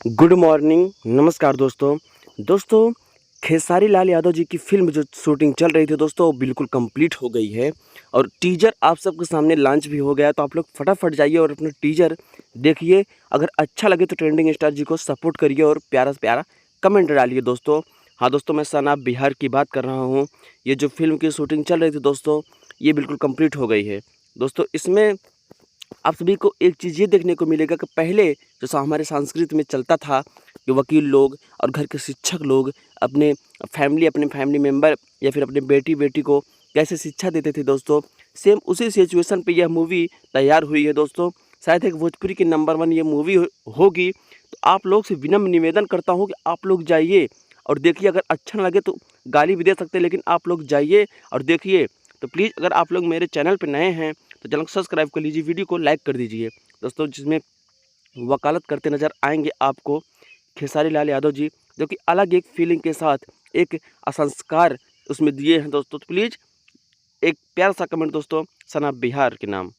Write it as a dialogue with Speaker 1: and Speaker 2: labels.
Speaker 1: Good morning, नमस्कार दोस्तों। खेसारी लाल यादव जी की फ़िल्म जो शूटिंग चल रही थी दोस्तों, वो बिल्कुल कंप्लीट हो गई है और टीज़र आप सबके सामने लॉन्च भी हो गया है। तो आप लोग फटाफट जाइए और अपना टीज़र देखिए। अगर अच्छा लगे तो ट्रेंडिंग स्टार जी को सपोर्ट करिए और प्यारा से प्यारा कमेंट डालिए दोस्तों। हाँ दोस्तों, मैं सनाब बिहार की बात कर रहा हूँ। ये जो फ़िल्म की शूटिंग चल रही थी दोस्तों, ये बिल्कुल कंप्लीट हो गई है। दोस्तों, इसमें आप सभी को एक चीज़ ये देखने को मिलेगा कि पहले जैसा हमारे संस्कृति में चलता था कि वकील लोग और घर के शिक्षक लोग अपने फैमिली मेंबर या फिर अपने बेटी को कैसे शिक्षा देते थे दोस्तों, सेम उसी सिचुएशन पे यह मूवी तैयार हुई है दोस्तों। शायद एक भोजपुरी की नंबर 1 ये मूवी होगी। तो आप लोग से विनम्र निवेदन करता हूँ कि आप लोग जाइए और देखिए। अगर अच्छा ना लगे तो गाली भी दे सकते हैं, लेकिन आप लोग जाइए और देखिए। तो प्लीज़, अगर आप लोग मेरे चैनल पे नए हैं तो चैनल को सब्सक्राइब कर लीजिए, वीडियो को लाइक कर दीजिए दोस्तों। जिसमें वकालत करते नज़र आएँगे आपको खेसारी लाल यादव जी, जो कि अलग एक फीलिंग के साथ एक संस्कार उसमें दिए हैं दोस्तों। तो प्लीज़ एक प्यारा सा कमेंट दोस्तों, सना बिहार के नाम।